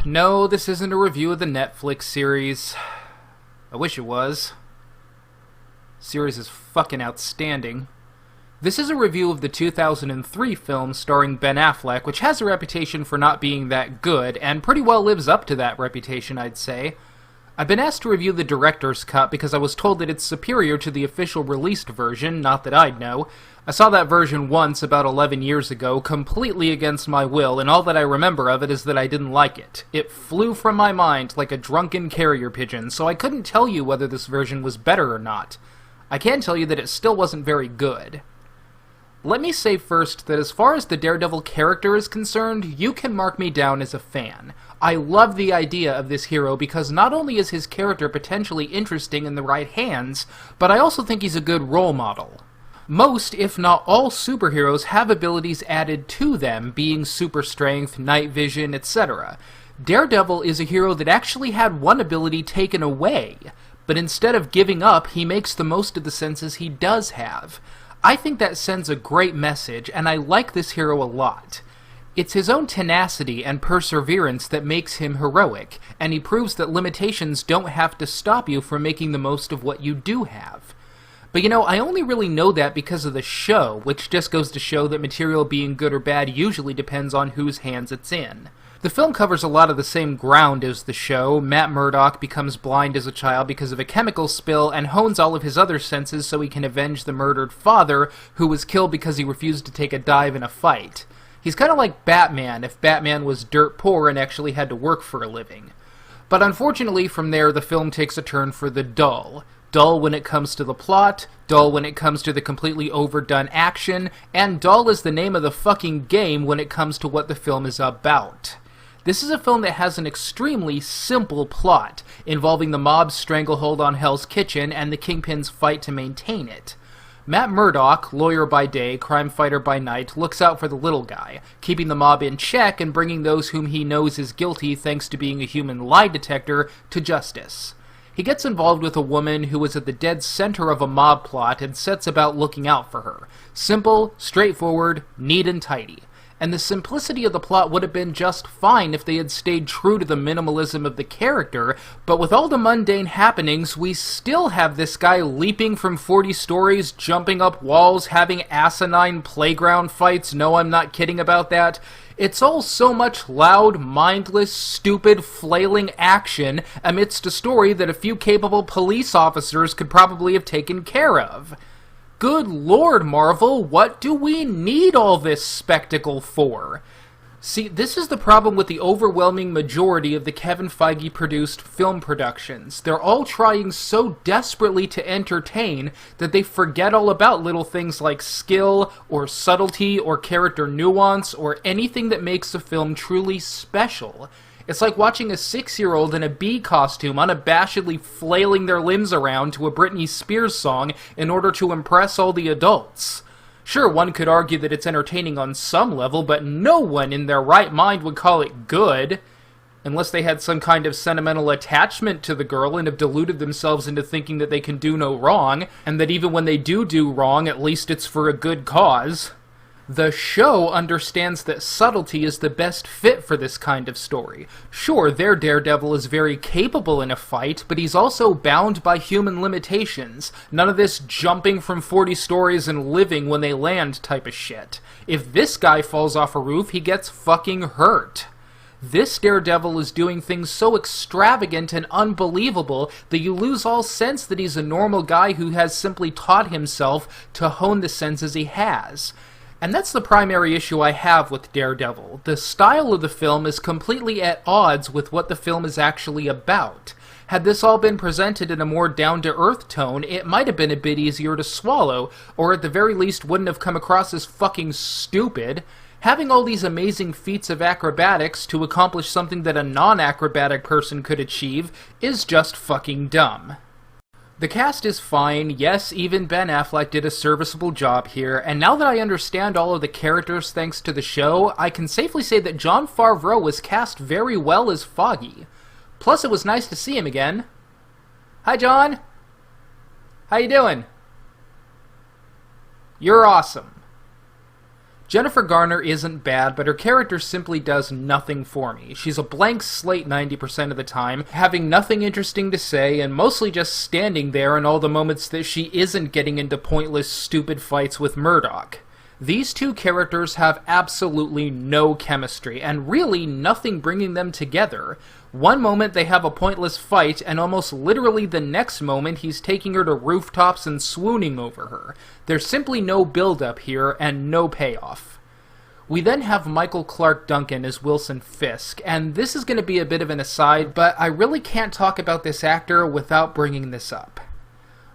No, this isn't a review of the Netflix series. I wish it was. Series is fucking outstanding. This is a review of the 2003 film starring Ben Affleck, which has a reputation for not being that good, and pretty well lives up to that reputation, I'd say. I've been asked to review the director's cut because I was told that it's superior to the official released version, not that I'd know. I saw that version once about 11 years ago, completely against my will, and all that I remember of it is that I didn't like it. It flew from my mind like a drunken carrier pigeon, so I couldn't tell you whether this version was better or not. I can tell you that it still wasn't very good. Let me say first that as far as the Daredevil character is concerned, you can mark me down as a fan. I love the idea of this hero because not only is his character potentially interesting in the right hands, but I also think he's a good role model. Most, if not all, superheroes have abilities added to them, being super strength, night vision, etc. Daredevil is a hero that actually had one ability taken away, but instead of giving up, he makes the most of the senses he does have. I think that sends a great message, and I like this hero a lot. It's his own tenacity and perseverance that makes him heroic, and he proves that limitations don't have to stop you from making the most of what you do have. But you know, I only really know that because of the show, which just goes to show that material being good or bad usually depends on whose hands it's in. The film covers a lot of the same ground as the show. Matt Murdock becomes blind as a child because of a chemical spill and hones all of his other senses so he can avenge the murdered father, who was killed because he refused to take a dive in a fight. He's kind of like Batman if Batman was dirt poor and actually had to work for a living. But unfortunately from there the film takes a turn for the dull. Dull when it comes to the plot, dull when it comes to the completely overdone action, and dull is the name of the fucking game when it comes to what the film is about. This is a film that has an extremely simple plot, involving the mob's stranglehold on Hell's Kitchen and the Kingpin's fight to maintain it. Matt Murdock, lawyer by day, crime fighter by night, looks out for the little guy, keeping the mob in check and bringing those whom he knows is guilty thanks to being a human lie detector to justice. He gets involved with a woman who is at the dead center of a mob plot and sets about looking out for her. Simple, straightforward, neat and tidy. And the simplicity of the plot would have been just fine if they had stayed true to the minimalism of the character, but with all the mundane happenings, we still have this guy leaping from 40 stories, jumping up walls, having asinine playground fights. No, I'm not kidding about that. It's all so much loud, mindless, stupid, flailing action amidst a story that a few capable police officers could probably have taken care of. Good Lord, Marvel, what do we need all this spectacle for? See, this is the problem with the overwhelming majority of the Kevin Feige-produced film productions. They're all trying so desperately to entertain that they forget all about little things like skill, or subtlety, or character nuance, or anything that makes a film truly special. It's like watching a 6-year-old in a bee costume unabashedly flailing their limbs around to a Britney Spears song in order to impress all the adults. Sure, one could argue that it's entertaining on some level, but no one in their right mind would call it good, unless they had some kind of sentimental attachment to the girl and have deluded themselves into thinking that they can do no wrong, and that even when they do wrong, at least it's for a good cause. The show understands that subtlety is the best fit for this kind of story. Sure, their Daredevil is very capable in a fight, but he's also bound by human limitations. None of this jumping from 40 stories and living when they land type of shit. If this guy falls off a roof, he gets fucking hurt. This Daredevil is doing things so extravagant and unbelievable that you lose all sense that he's a normal guy who has simply taught himself to hone the senses he has. And that's the primary issue I have with Daredevil. The style of the film is completely at odds with what the film is actually about. Had this all been presented in a more down-to-earth tone, it might have been a bit easier to swallow, or at the very least wouldn't have come across as fucking stupid. Having all these amazing feats of acrobatics to accomplish something that a non-acrobatic person could achieve is just fucking dumb. The cast is fine, yes, even Ben Affleck did a serviceable job here, and now that I understand all of the characters thanks to the show, I can safely say that Jon Favreau was cast very well as Foggy. Plus, it was nice to see him again. Hi, John! How you doing? You're awesome. Jennifer Garner isn't bad, but her character simply does nothing for me. She's a blank slate 90% of the time, having nothing interesting to say, and mostly just standing there in all the moments that she isn't getting into pointless, stupid fights with Murdoch. These two characters have absolutely no chemistry, and really nothing bringing them together. One moment they have a pointless fight, and almost literally the next moment he's taking her to rooftops and swooning over her. There's simply no build-up here, and no payoff. We then have Michael Clarke Duncan as Wilson Fisk, and this is going to be a bit of an aside, but I really can't talk about this actor without bringing this up.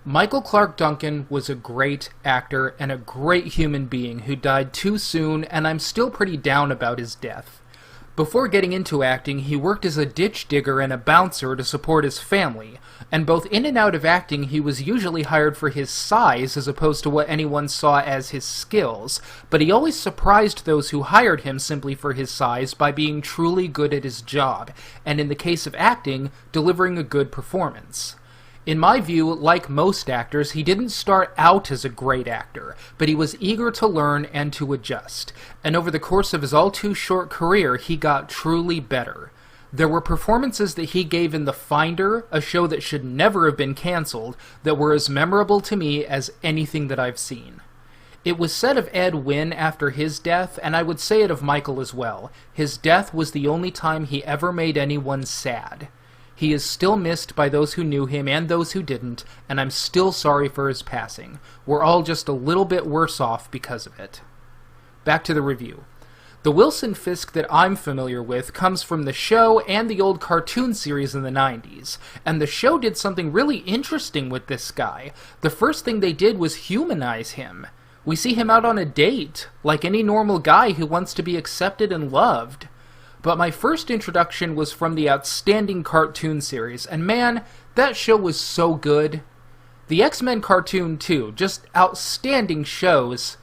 Michael Clarke Duncan was a great actor and a great human being who died too soon, and I'm still pretty down about his death. Before getting into acting, he worked as a ditch digger and a bouncer to support his family, and both in and out of acting he was usually hired for his size as opposed to what anyone saw as his skills, but he always surprised those who hired him simply for his size by being truly good at his job, and in the case of acting, delivering a good performance. In my view, like most actors, he didn't start out as a great actor, but he was eager to learn and to adjust, and over the course of his all-too-short career, he got truly better. There were performances that he gave in The Finder, a show that should never have been cancelled, that were as memorable to me as anything that I've seen. It was said of Ed Wynn after his death, and I would say it of Michael as well. His death was the only time he ever made anyone sad. He is still missed by those who knew him and those who didn't, and I'm still sorry for his passing. We're all just a little bit worse off because of it. Back to the review. The Wilson Fisk that I'm familiar with comes from the show and the old cartoon series in the 90s, and the show did something really interesting with this guy. The first thing they did was humanize him. We see him out on a date, like any normal guy who wants to be accepted and loved. But my first introduction was from the outstanding cartoon series, and man, that show was so good. The X-Men cartoon too, just outstanding shows.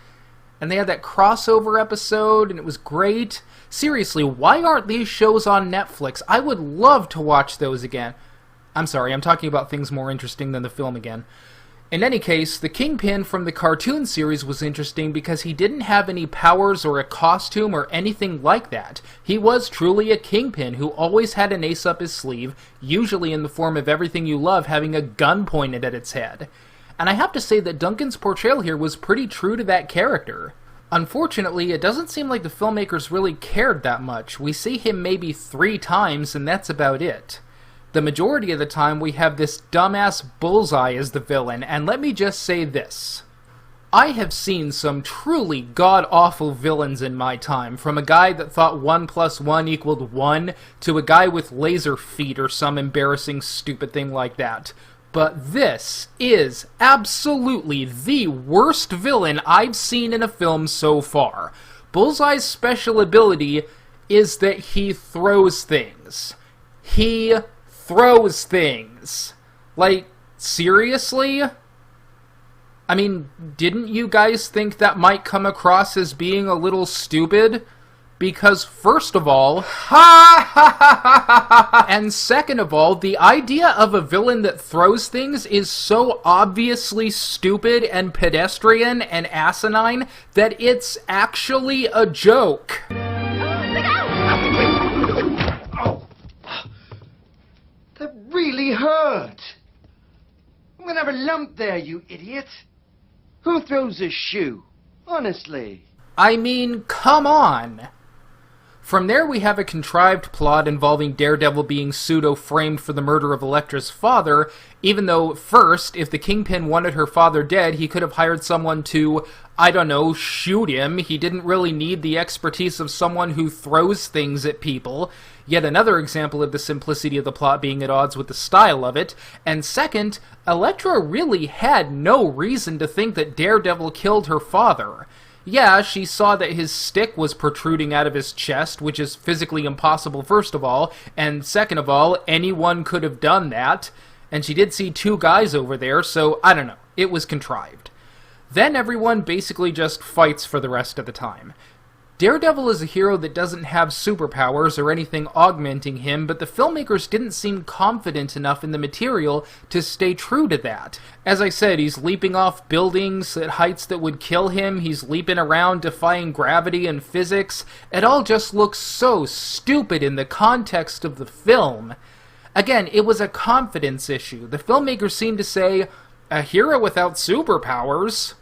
And they had that crossover episode, and it was great. Seriously, why aren't these shows on Netflix? I would love to watch those again. I'm sorry, I'm talking about things more interesting than the film again. In any case, the Kingpin from the cartoon series was interesting because he didn't have any powers or a costume or anything like that. He was truly a Kingpin who always had an ace up his sleeve, usually in the form of Everything You Love having a gun pointed at its head. And I have to say that Duncan's portrayal here was pretty true to that character. Unfortunately, it doesn't seem like the filmmakers really cared that much. We see him maybe 3 times, and that's about it. The majority of the time, we have this dumbass Bullseye as the villain, and let me just say this. I have seen some truly god-awful villains in my time, from a guy that thought 1 + 1 = 1, to a guy with laser feet or some embarrassing stupid thing like that. But this is absolutely the worst villain I've seen in a film so far. Bullseye's special ability is that he throws things. He throws things. Like, seriously? I mean, didn't you guys think that might come across as being a little stupid? Because first of all, and second of all, the idea of a villain that throws things is so obviously stupid and pedestrian and asinine that it's actually a joke. That really hurt. I'm gonna have a lump there, you idiot. Who throws a shoe? Honestly. I mean, come on. From there we have a contrived plot involving Daredevil being pseudo-framed for the murder of Elektra's father, even though, first, if the Kingpin wanted her father dead, he could have hired someone to, I don't know, shoot him. He didn't really need the expertise of someone who throws things at people. Yet another example of the simplicity of the plot being at odds with the style of it. And second, Elektra really had no reason to think that Daredevil killed her father. Yeah, she saw that his stick was protruding out of his chest, which is physically impossible, first of all, and second of all, anyone could have done that, and she did see 2 guys over there, so I don't know, it was contrived. Then everyone basically just fights for the rest of the time. Daredevil is a hero that doesn't have superpowers or anything augmenting him, but the filmmakers didn't seem confident enough in the material to stay true to that. As I said, he's leaping off buildings at heights that would kill him, he's leaping around defying gravity and physics. It all just looks so stupid in the context of the film. Again, it was a confidence issue. The filmmakers seemed to say, a hero without superpowers?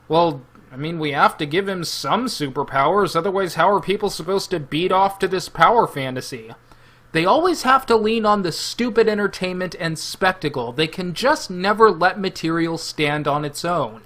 Well, I mean, we have to give him some superpowers, otherwise how are people supposed to beat off to this power fantasy? They always have to lean on the stupid entertainment and spectacle. They can just never let material stand on its own.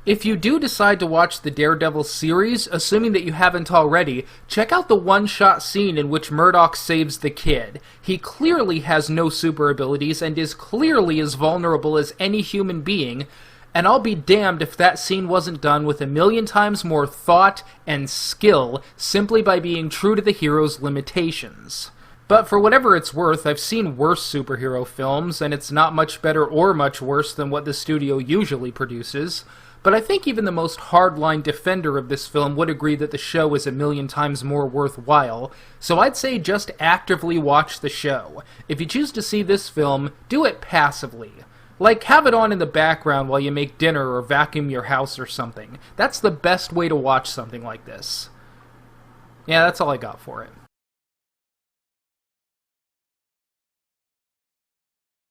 If you do decide to watch the Daredevil series, assuming that you haven't already, check out the one-shot scene in which Murdock saves the kid. He clearly has no super abilities and is clearly as vulnerable as any human being, and I'll be damned if that scene wasn't done with 1,000,000 times more thought and skill simply by being true to the hero's limitations. But for whatever it's worth, I've seen worse superhero films, and it's not much better or much worse than what the studio usually produces. But I think even the most hardline defender of this film would agree that the show is 1,000,000 times more worthwhile, so I'd say just actively watch the show. If you choose to see this film, do it passively. Like, have it on in the background while you make dinner or vacuum your house or something. That's the best way to watch something like this. Yeah, that's all I got for it.